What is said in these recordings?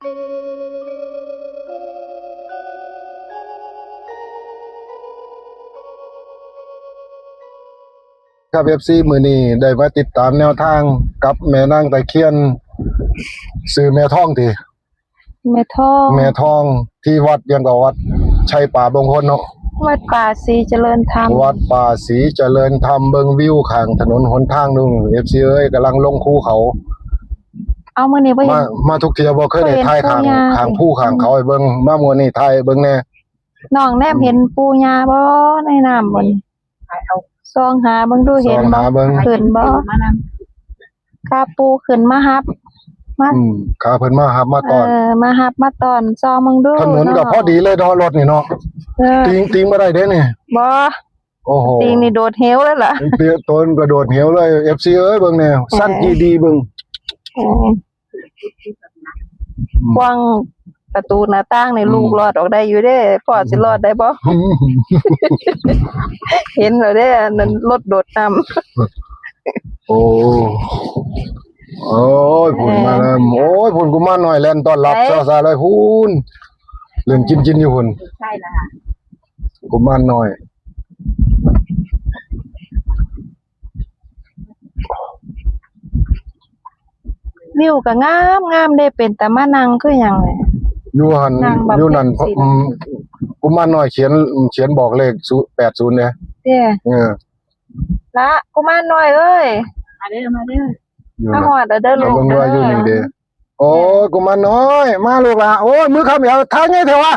ครับFCมื้อนี้ได้มาติดตามแนวทางกับแม่นางตะเคียนชื่อแม่ทองติแม่ทอง แม่ทองที่วัดยังก็วัดชัยป่าบงคลเนาะวัดป่าศรีเจริญธรรมวัดป่าศรีเจริญธรรมเบิ่งวิวข้างถนนหนทางนึง FC เอ้ยกำลังลงภูเขาเอามื้อนี้บ่เห็นมาทุกเที่ยบ่เคยได้ถ่ายข้างภูข้างเขาให้เบิ่งมามื้อนี้ถ่ายเบิ่งแน่น้องแนบเห็นปู่ย่าบ่ในน้ำบ่นี่เอาส่องหาเบิ่งดูเห็นบ่ขึ้นบ่ข้าปู่ขึ้นมาฮับมาข้าเพิ่นมาฮับมาตอนมาฮับมาตอนซองมึงดูถนนก็พอดีเลยเนาะรถนี่เนาะติงบ่ได้เด้นี่บ่โอ้โหติงนี่โดดเหวเลยล่ะต้นกระโดดเหวเลย FC เอ้ยเบิ่งแน่สั้นดีๆเบิ่งกว้างประตูหน้าต่างนี่ลูกรอดออกได้อยู่เด้พ่อสิรอดได้บ่เห็นแล้วเด้นั่นรถโดดน้ำโอ้ยพุ่นมาแล้วโอ้ยพุ่นกุมารน้อยแล่นต้อนรับซาๆเลยพุ่นเล่นกินอยู่พุ่นใช่ล่ะค่ะกุมารน้อยวิวก็งามเด้เป็นตามานั่งคือหยังแหละอยู่หั่นอยู่นั่นกุมารน้อยเขียนบอกเลข80เนี่ยเด้ละกุมารน้อยเอ้ยมาเด้อมาฮอดเด้อลูกเบิ่งว่าอยู่นี่เด้โอ้ยกุมารน้อยมาลูกล่ะโอ้ยมือคำเหี่ยวทางไงเถอะวะ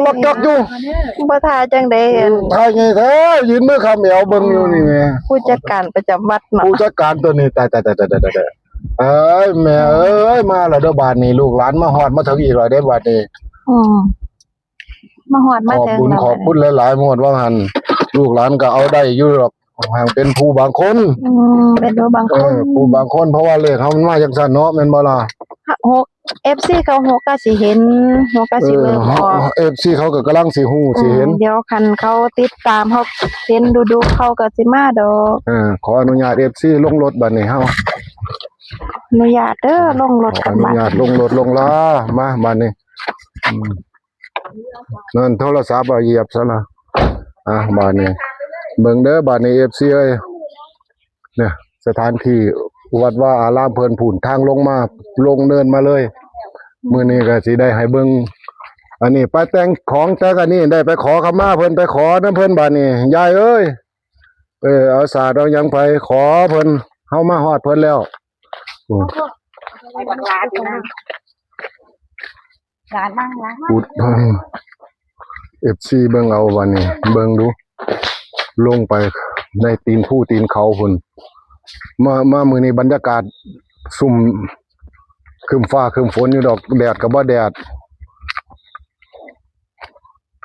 รถจอดอยู่บ่ทาจังได๋ทางไงเถอะยืนมือคำเหี่ยวเบิ่งอยู่นี่แม่ผู้จัดการประจำวัดเนาะผู้จัดการตัวนี้ตายเอ้ยแม่เอ้ยมาแล้วเด้อบาดนี้ลูกหลานมาฮอดมาถึงอีกแล้วเด้บาดนี้มาฮอดมาถึงขอบคุณหลายๆหมดว่าหั่นลูกหลานก็เอาได้อยู่หรอกห่างเป็นผู้บางคนเป็นผู้บางคนผู้บางคนเพราะว่าเลขเฮามันมาจังซั่นเนาะแม่นบ่ล่ะ6 FC เขา6ก็สิเห็น6ก็สิเบิ่งออก FC เขาก็กำลังสิฮู้สิเห็นเดี๋ยวคันเขาติดตามเฮาเห็นดูเขาก็สิมาดอกขออนุญาต FC ลงรถบัดนี้เฮาอนุญาตเด้อลงรถกันบัดอนุญาตลงรถลงลามาบัดนี้นั่นโทรศัพท์เหยียบซะล่ะบัดนี้เบิ่งเด้อบัดนี้ FC เอ้ยเนี่ยสถานที่วัดว่าอารามเพิ่นผุ่นทางลงมาลงเนินมาเลยมื้อนี้ก็สิได้ให้เบิ่งอันนี้ไปแต่งของแต่กันนี่ได้ไปขอขมาเพิ่นไปขอนำเพิ่นบัดนี้ยายเอ้ยเอาสาดเอาหยังไปขอเพิ่นเฮามาฮอดเพิ่นแล้วไปบักลาดนะลาดนั่งล้างพูดFC เบิ่งเอาวันนี้เบิ่งดูลงไปในตีนผู้ตีนเขาพุ่นมามื้อนี้บรรยากาศซุ่มครึ้มฟ้าครึ้มฝนอยู่ดอกแดดก็บ่แดด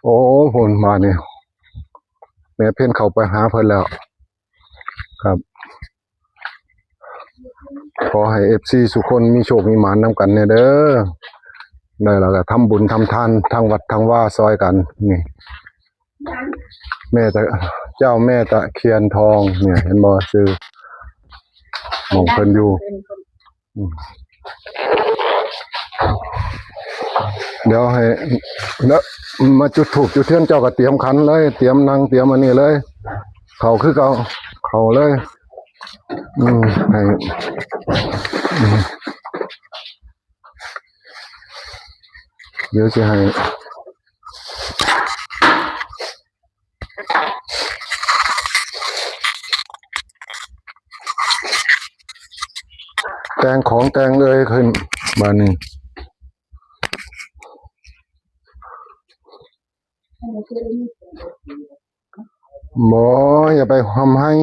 โอ้พุ่นมานี่แม่เพิ่นเข้าไปหาเพิ่นแล้วครับขอให้ FC ทุกคนมีโชคมีหมานนํกันเด้อได้แล้วก็ทำบุญทำทานทางวัดทางว่าซอยกันนี่แม่เจ้าแม่ตะเคียนทองเนี่ยเห็นบ่ชื่อหม่องเพิ่นอยู่เดี๋ยวให้แล้วมาจุดธูปจุดเทียนเจ้าก็เตรียมขันเลยเตรียมนั่งเตรียมอันนี้เลยเขาคือเขาเลยให้เดี๋ยวจะให้แต่งของแต่งเลยขึ้นบ้านนี้บ่อย่าไปทำให้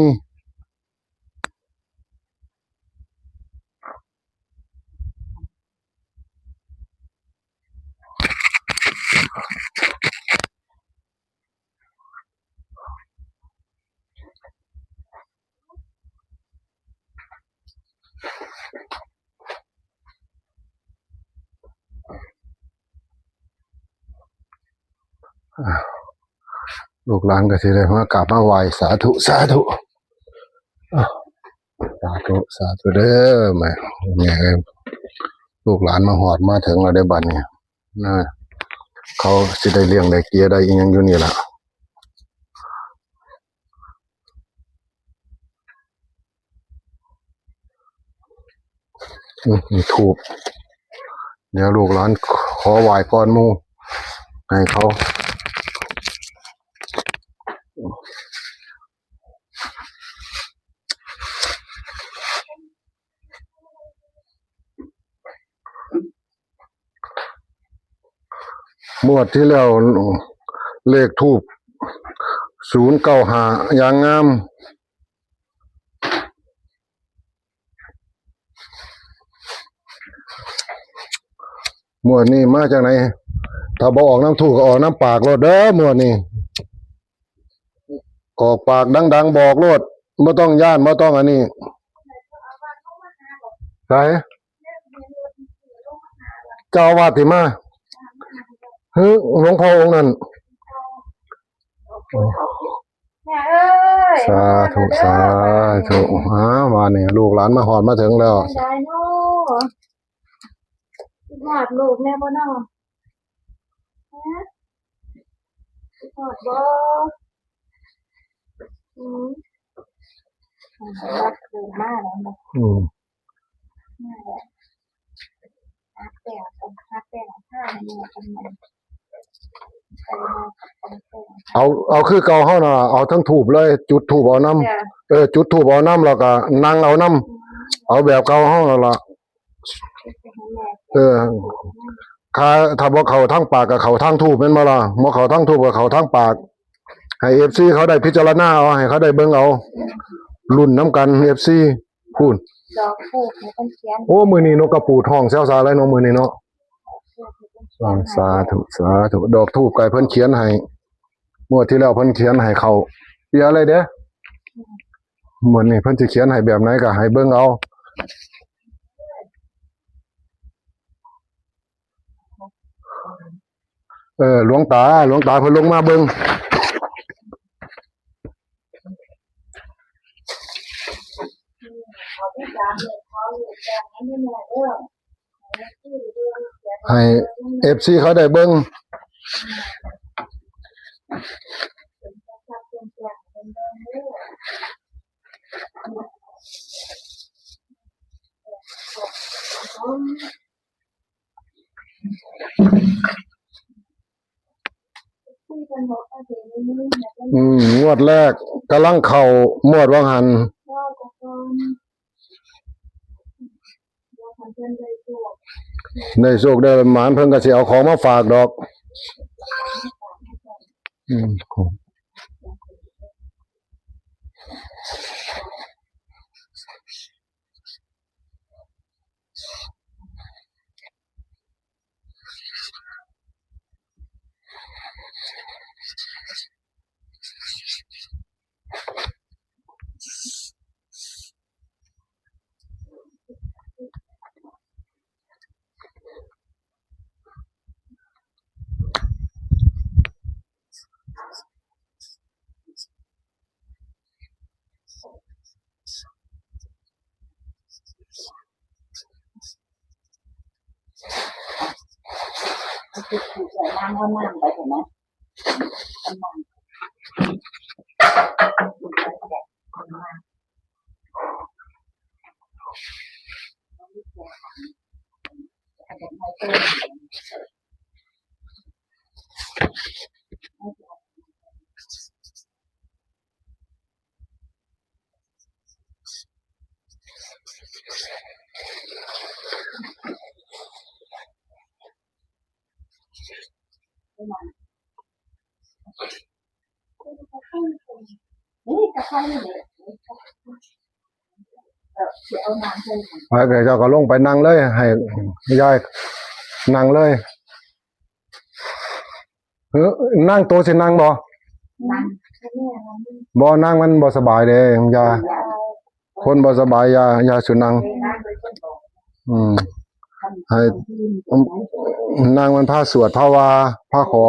ลูกหลานก็สิได้มากราบมาไหว้สาธุเด้อแม่ ลูกหลานมาหอดมาถึงแล้วได้บัดนี้นะเขาสิได้เลี้ยงได้เกลียได้อีหยังอยู่นี่ล่ะมีทูบเดี๋ยวลูกหลานขอไหว้ก่อนหมู่ให้เขางวดที่แล้วเลขทูบ095อย่างงามงวดนี้มาจากไหนถ้าบ่ออกน้ำทูบก็ออกน้ำปากโลดเด้องวดนี้ออกปากดังๆบอกโลดบ่ต้องย่านบ่ต้องอันนี้ไสเจ้าอาวาสที่มาหลวงพ่อองค์นั้น แม่เอ้ย สาธุสาธุมาเนี่ยลูกหลานมาหอดมาถึงแล้ว ได้เนาะหอดลูกแม่บ่เนาะฮะหอดบ่รักเกินมากแล้วนะมาแล้วฮักแต่ต้องฮักแต่ข้างเนี่ยทำไมไปมาต้องแต่เอาคือเก่าเฮาน่ะเอาทั้งถูบเลยจุดถูบเอาน้ำจุดถูบเอาน้ำแล้วก็นั่งเอาน้ำเอาแบบเก่าเฮานั่นล่ะถ้าบ่เข้าทางปากก็เข้าทางถูบแม่นบ่ล่ะบ่เข้าทางถูบก็เข้าทางปากให้ FC เขาได้พิจารณาเอาให้เขาได้เบิ่งเอารุ่นน้ำกัน FC พูน ดอกพูกให้คนเขียน โอ้มื้อนี้นกกระปูดห้องแซวซาเลยเนาะมื้อนี้เนาะสาธุสาธุดอกทูบไก่เพิ่นเขียนให้งวดที่แล้วเพิ่นเขียนให้เขาเปียอะไรเด้มื้อนี้เพิ่นสิเขียนให้แบบไหนก็ให้เบิ่งเอาหลวงตาเพิ่นลงมาเบิ่งให้ FC เขาได้เบิ่งงวดแรกกำลังเข้างวดวังหันได้โชคได้หมานเพิ่นก็สิเอาของมาฝากดอกคือใส่น้ำว่าน้ำไปเห็นไหมนี่กระเพาะนี่เลยเอาน้ำให้ เจ้าก็ลงไปนั่งเลยให้ยายนั่งเลยนั่งโตสินั่งบ่นั่งมันบ่สบายเด้ยาคนบ่สบายยาสุนั่งให้นั่งมันพาสวดภาวาพาขอ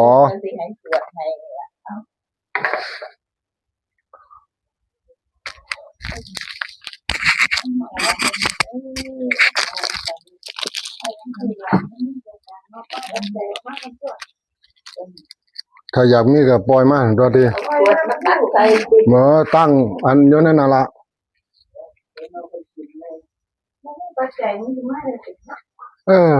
ถ้าอยากมีก็ปล่อยมาตัวทีเมื่อตั้งอันอยู่นั่นน่ะละเออ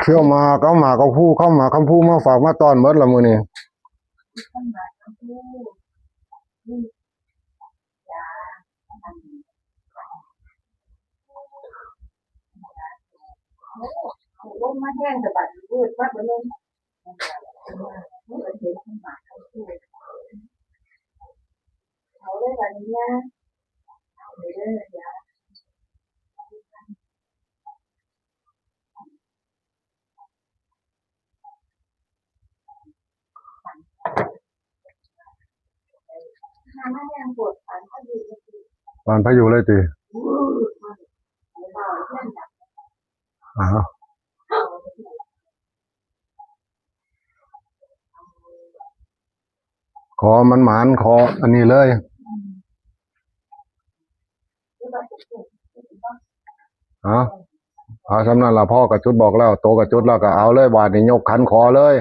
เที่ยวมาก็มาก็พูเข้ามาคำพูมาฝากมาตอนเบิดละมื้อนี้มาแห้งสะบัดพูดว่าเป็นเรื่องเขาได้แบบนี้นะมาแห้งปวดฝันเขาอยู่ ปานพายุเลยติอ้าวขอมันหมานขออันนี้เลยเอาสำนั้นล่ะพ่อกับจุดบอกแล้วโตกับจุดแล้วก็เอาเลยบาดนี้ยกขันขอเลย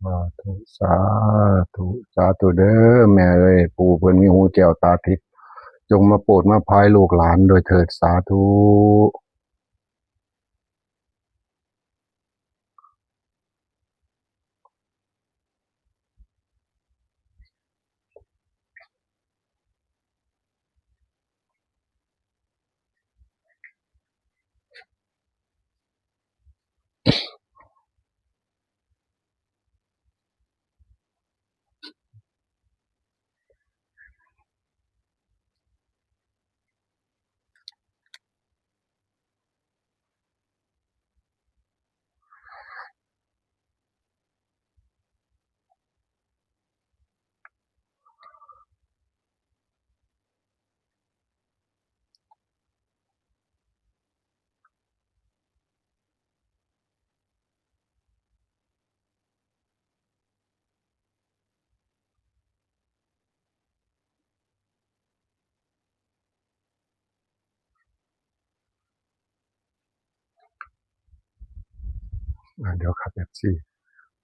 สาธุสาธุสาธุเด้อแม่เอ้ยปู่เพิ่นมีหูแก้วตาทิพย์จงมาโปรดมาภายลูกหลานโดยเถิดสาธุเดี๋ยวครับ FC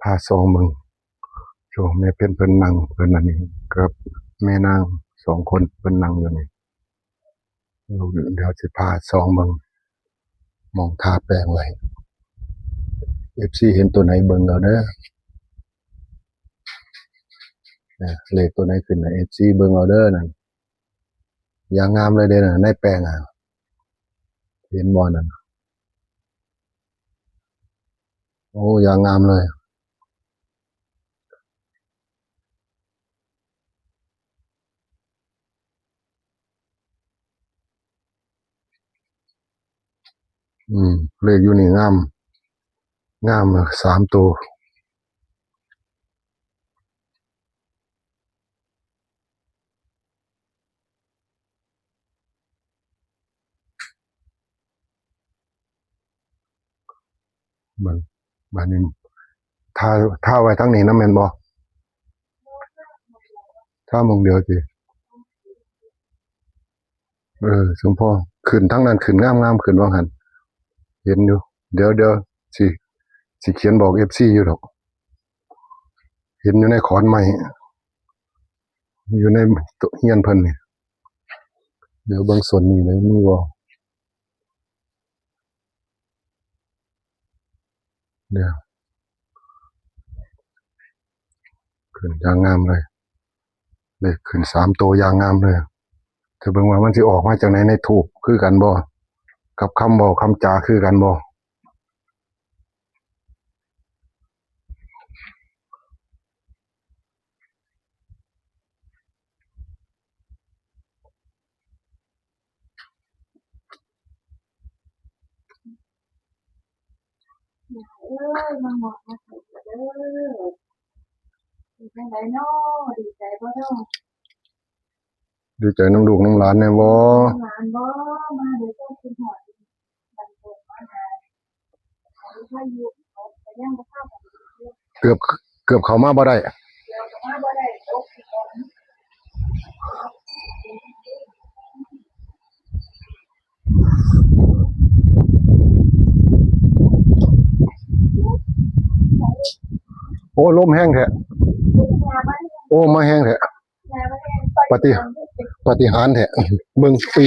พาซองมึงโชว์แม่เพิ่นนั่งเพิ่นอันนี้กับแม่นาง2คนเพิ่นนั่งอยู่นี่เดี๋ยวสิพาซองมึงมองทาแป้งไว้ FC เห็นตัวไหนเบิ่งเอาเด้อเลขตัวไหนขึ้นน่ะ FC เบิ่งเอาเด้อนั่นอย่างงามเลยเด้อน่ะในแป้งเห็นบ่นั่นโอ้อย่างงามเลยเลขอยู่นี่งาม3ตัว เบิ่งบัดนี้ถ้าไว้ทั้งนี้นะแม่นบ่ถ้ามองเดียวสิสมพอขึ้นทั้งนั้นขึ้นงามๆขึ้นว่าหั่นเห็นอยู่เดี๋ยวสิเขียนบอก FC อยู่ดอกเห็นอยู่ในขอนไม้อยู่ในเฮียนเพิ่นนี่เดี๋ยวเบิ่งส่วนนี้เลยมีบ่เดี๋ยวขึ้นอย่างงามเลยเลขขึ้น3ตัวอย่างงามเลยถ้าเบิ่งว่ามันสิออกมาจากไหนในทูปคือกันบ่กับคำบอกคำจาคือกันบ่มาหมดมาใส่เด้อดีจังไดเนาะดีใจบ่เนาะ ดีใจน้ำลูกน้ำหลานแน่บ่ หลานบ่มาเดี๋ยวต้องกินหอดบันเทิงมาหาถ้าอยู่เขาก็ยังบ่เข้ากัน เกือบเข้ามาบ่ได้ เดี๋ยวก็มาบ่ได้ตกอีกก่อน โอ้ลมแห้งแท้โอ้มาแห้งแท้ปฏิหารย์แท้เบิ่งปิ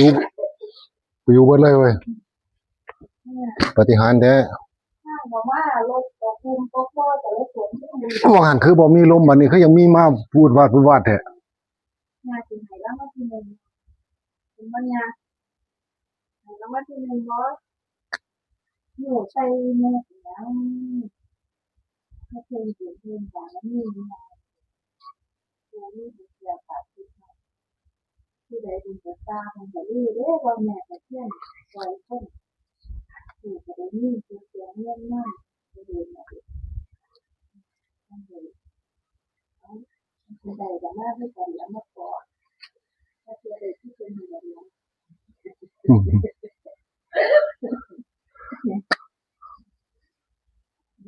วเบิดเลยเว้ยปฏิหารย์แท้ บอกว่ารถตกภูมิตกบ่แต่ละสวนที่มี ว่าหันคือบ่มีลมบัดนี้คือยังมีมาพูดวาดแท้ งานสิให้รางวัลที่1เป็นบ่ยากให้รางวัลที่1บ่อยู่ใส่หมู่แล้วถ้าเพิ่นสิเพิ่นก็มีนะตัวนี้เสียภาษีผู้ใดเป็นผู้ตามันก็รู้เด้อว่าแม่ก็เที่ยงซอยคนผู้ก็ได้มีชื่อเสียงเงินมาบ่ได้มาผู้ใดก็มาด้วยกันแล้วมาขอถ้าเจอได้ที่เป็นเหมือนนั้น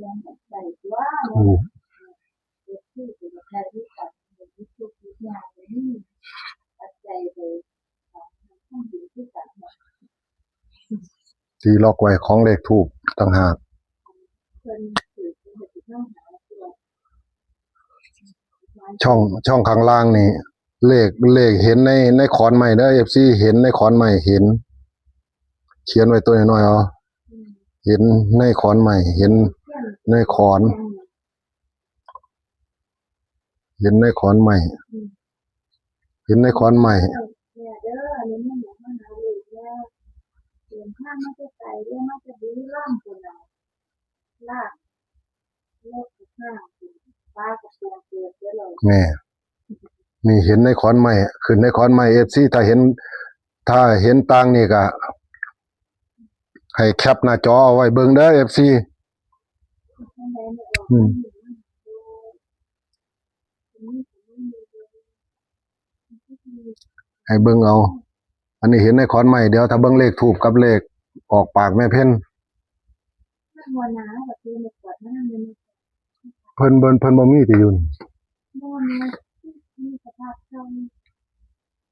ยังใส่ว่าเด็กที่เป็นใครที่ตัดเด็กที่ทุกอย่างนี้ปัจจัยเลยต้องอยู่ที่ตัด ที่ล็อกไว้ของเลขทูปต่างหาก เพิ่นถือเป็นเด็กต้องหาตัว ช่องข้างล่างนี่เลขเห็นในขอนไม้เด้อ FC เห็นในขอนไม้เห็น เขียนไว้ตัวน้อยๆเอาเห็นในขอนไม้เห็นในขอนเห็นในขอนไม้เห็นในขอนไม้ เนี่ยเด้ออันนี้มันมาหาเลยแล้วเดินทางมาจะไกลเด้อมาจะดีล่ำคนน่ะลากรถข้างป้ากับตัวเกิดเด้อเลย แม่นี่เห็นในขอนไม้ขึ้นในขอนไม้ FC ถ้าเห็นต่างนี่ก็ให้แคปหน้าจอเอาไว้เบิ่งเด้อ FC อืมให้เบิ่งเอา อันนี้เห็นในขอนไม้เดี๋ยวถ้าเบิ่งเลขทูปกับเลขออกปากแม่เพ็ญเพิ่นบ่มีที่อยู่นี่ มีสภาพคล่อง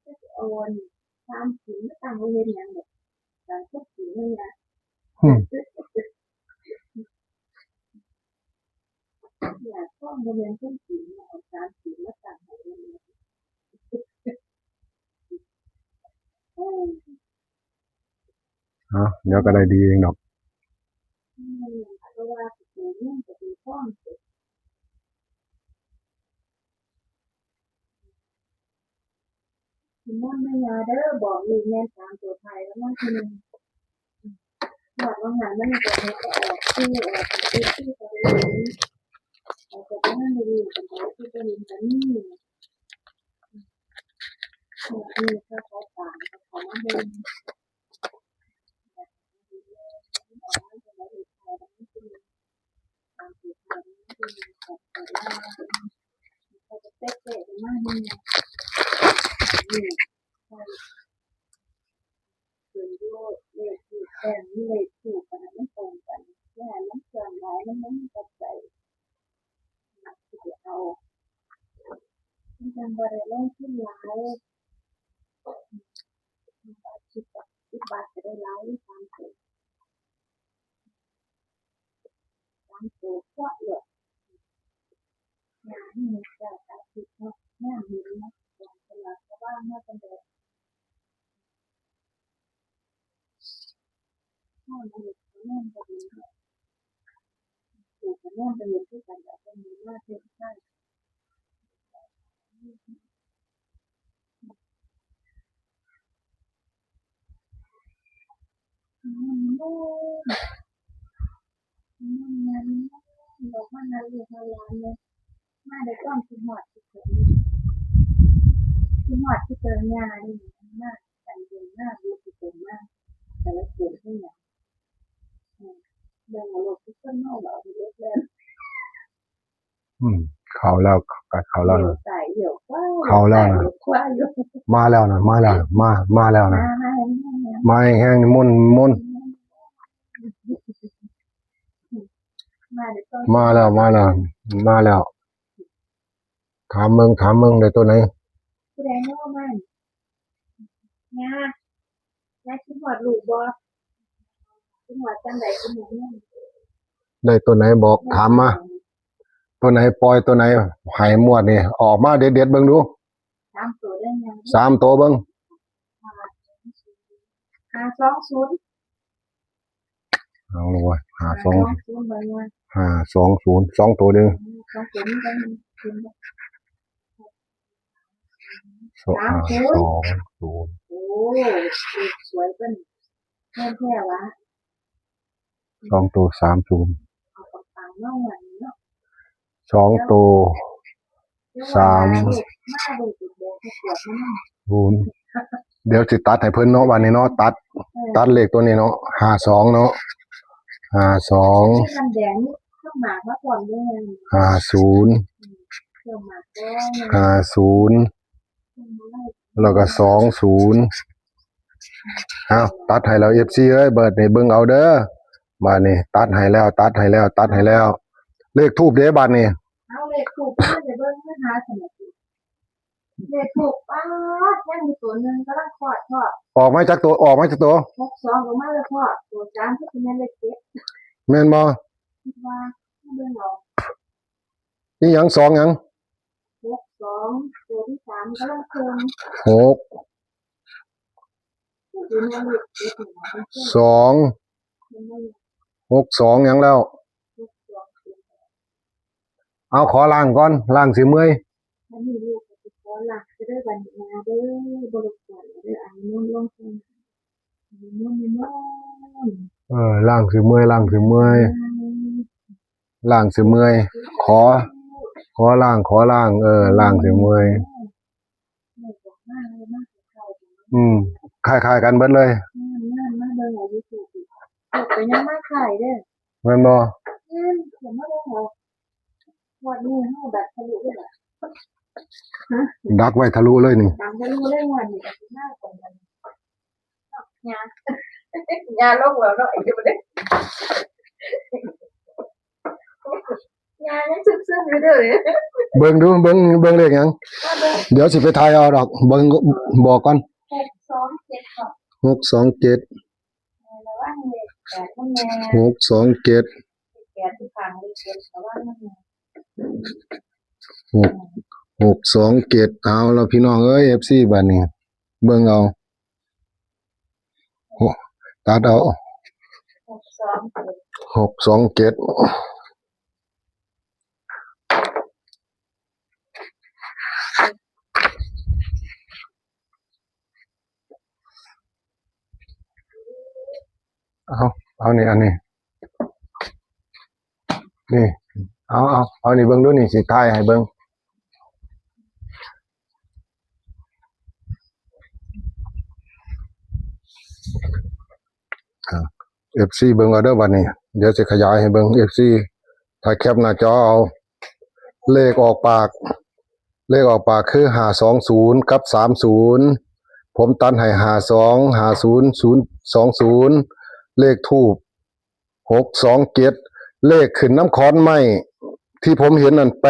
ก็จะโอนตามสีต่างโรงเรียนอย่างแบบการควบคุมเรื่องนะอยากข้อโรงเรียนต้นสีเอาตามสีมาต่างโรงเรียนเดี๋ยวก็ได้ดีเองดอก เพราะว่าสีเนี่ยจะเป็นข้อมคุณม่อนไม่ยาเด้อบอกลูกแม่ตามตัวไทยแล้วมันคือบอกว่างานมันจะไม่ออกที่ออกที่จะไปเรียนเราจะไปนั่งเรียนกันแล้วที่จะเรียนกันนี่ถ้าเขาต่างเขามาเดินเขาจะเตะๆมากนี่ส่วนโยกเลขถูกแทนนี่เลขถูกกันไม่ตรงกันแย เนี่ยมันเกินหลายมันปัจจัยที่เอามันจังบ่ได้ลงทุนหลาย10 บาทจะได้หลาย3 ตัวก็เลยงานนี่จะอาทิตย์เนาะงานนี้นะเวลาชาวบ้านมาเป็นแบบถ้ามันแน่นไปเลยถูกแน่นไปเลยที่กันแบบนี้มากเกินไปดอกมันอะไรอยู่ทางร้านเลยมาได้ต้องคิดหอดที่เจอหญ้านี่มากแต่เย็นมากดูสิเต็มมากแต่ละเกิดที่ไหนเดินมาหลบที่ต้นไม้เราเล็กแล้ว เขาแล้วกัดเขาแล้วนะ ใส่เหี่ยวกว่า เขาแล้วนะ กว่าอยู่ มาแล้วนะมาแล้วมาแล้วนะมาแห้งๆมุ่น มาแล้วถามมึงได้ตัวไหน ผู้ใดโน้มันงาคิดหอดลูกบ่คิดหอดจังได๋คิดหอดเนี่ย ได้ตัวไหนบอกถามมาตัวไหนปล่อยตัวไหนใหายมวดนี่ออกมาเด็ดเบิ่งดู 3 ตัวได้ยัง 3ตัวเบิ่ง 520 เอาเลย52 520บ่เนี่ย 520 2ตัวเด้อ 2ตัวนี้ได้กินบ่ 520 โอ้สวยเพิ่นแท้ๆวะ 2ตัว30 เอาปังๆเนาะวันนี้เนาะ 2ตัว3 มาดูจุดแดงที่ปวดมัน 0เดี๋ยวสิตัดให้เพิ่นเนาะวันนี้เนาะตัดเลขตัวนี้เนาะ52เนาะ52 น้ำแดงนี่ข้าวหมากมาก่อนด้วย 50 ข้าวหมากก็50แล้วก็20เอาตัดให้แล้ว FC เอ้ยเบิดนี่เบิ่งเอาเด้อบัดนี้ตัดให้แล้วเลขทูปเด้บัดนี้ เอาเลขถูกมาเดี๋ยวเบิ่งเพิ่นหาสมุดเลขถูกป๊าดยังมีตัวหนึงกำลังคลอดพ่อ ออกมาจากตัว 62ออกมาแล้วพ่อตัว3ที่เป็นเลข7 แม่นบ่ คิดว่าเบิ่งเอา นี่หยัง2หยัง 62ตัวที่3กำลังเพิ่ม 6 อยู่ในเลข7นี่นะ 2 62หยังแล้ว เอาขอล้างก่อนล้างสิเมื่อย อันนี้ลูกก็ขอหลักจะได้บัดนี้มาเด้อบริจาคเด้ออันนี้ลงทุนล้างสิเมื่อยขอล้างล้างสิเมื่อยคล้ายๆกันเบิดเลย มาเบิ่งเอาอยู่ถูกไปยังมาขายเด้อ แม่นบ่ เดี๋ยวมาเบิ่งเอาวันนี้เฮาแบบทะลุเลยล่ะ ดักไว้ทะลุเลยนี่ ตามทะลุเลยวันนี้ก็สิมาตรงกันยาลงแล้วเนาะไอ้อยู่เด้ยายังซึมๆอยู่เด้อ เบิ่งดูเบิ่งเลขหยัง มาเบิ่ง เดี๋ยวสิไปทายเอาดอกเบิ่งบอกก่อน 627ค่ะ 627 ระวังเลข8มันแน่ 627 8ที่ฟังเลข7ระวังมันแน่ 627เอาแล้วพี่น้องเอ้ย FC บัดนี้เบิ่งเอาตัดเอา627เอานี่อันนี้นี่เอานี่เบิ่งดูนี่สิทายให้เบิ่งFC เบิ่งเอาเด้อบัดนี้เดี๋ยวสิขยายให้เบิ่ง FC ถ้าแคปหน้าจอเอาเลขออกปากคือ520กับ30ผมตัดให้52 50 020เลขทูป 627เลขขึ้นน้ำขอนไม้ที่ผมเห็นนั่น8380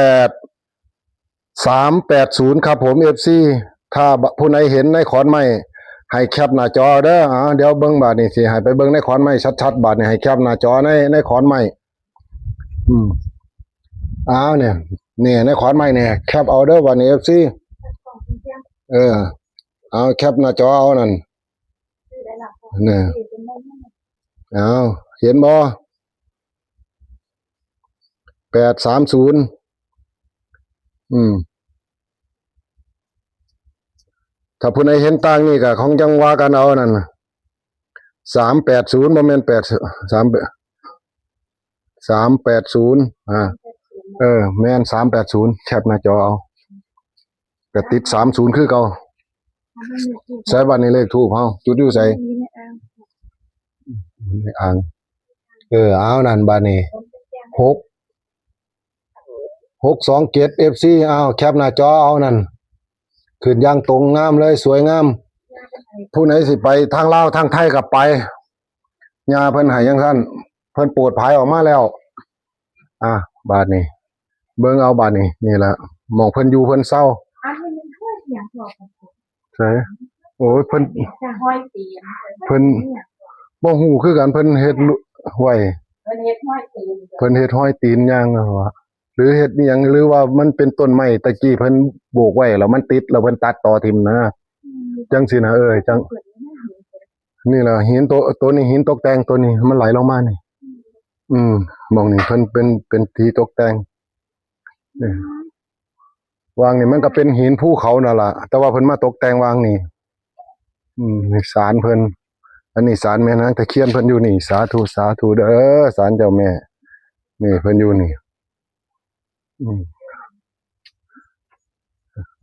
ครับผม FC ถ้าผู้ใดเห็นในขอนไม้ให้แคปหน้าจอเด้อเดี๋ยวเบิ่งบาดนี้สิให้ไปเบิ่งในขอนไม้ชัดๆบาดนี้ให้แคปหน้าจอในขอนไม้เนี่ยในขอนไม้เนี่ยแคปเอาเด้อบาดนี้ FC เอาแคปหน้าจอเอานั่นเนี่ยเอาเห็นบ่830ถ้าผู้ใดเห็นต่างนี่ก็ของจังว่ากันเอานั่น380บ่แม่น380แม่น380แคปหน้าจอเอาก็ติด30คือเก่าใส่บัดนี้เลขทูปเฮาจุดอยู่ไสในอ่างเอานั่นบัดนี้627 FC เอาแคปหน้าจอเอานั่นขึ้นอย่างตรงงามเลยสวยงามผู้ไหนสิไปทางลาวทางไทยก็ไปญาเพิ่นให้จังซั่นเพิ่นโปรดภายออกมาแล้วบาดนี้เบิ่งเอาบาดนี้นี่ล่ะหม้องเพิ่นอยู่เพิ่นเศร้าใช่โอ้ยเพิ่นบ่ฮู้คือกันเพิ่นเฮ็ดไว้เพิ่นเฮ็ดห้อยตีนย่างว่าหรือเฮ็ดอิหยังหรือว่ามันเป็นต้นไม้ตะกี้เพิ่นโบกไว้แล้วมันติดแล้วเพิ่นตัดต่อทิ่มนะจังซี่นะจังนี่ล่ะหินตัวนี้หินตกแต่งตัวนี้มันไหลลงมานี่หม้องนี้เพิ่นเป็นที่ตกแต่งนี่วางนี่มันก็เป็นหินภูเขานั่นล่ะแต่ว่าเพิ่นมาตกแต่งวางนี่นี่ศาลเพิ่นอันนี้ศาลแม่นางตะเคียนเพิ่นอยู่นี่สาธุเด้อศาลเจ้าแม่นี่เพิ่นอยู่นี่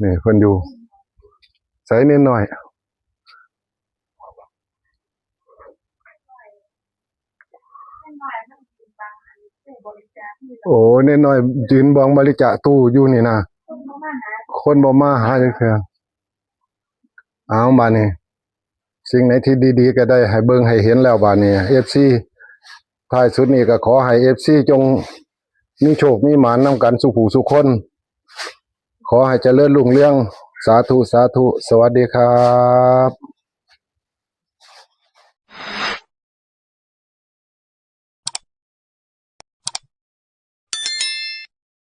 นี่เพิ่นอยู่ใส่นิดหน่อยโอ้นิดหน่อยยืนบองบริจาคตู้อยู่นี่นะคนบ่มาหาจังเทื่อเอาบาดนี้สิ่งไหนที่ดีๆก็ได้ให้เบิ่งให้เห็นแล้วบาดนี้ FC ท้ายสุดนี้ก็ขอให้ FC จงมีโชคมีหมานนำกันสุขหูสุขคนขอให้เจริญรุ่งเรืองสาธุสวัสดีครับ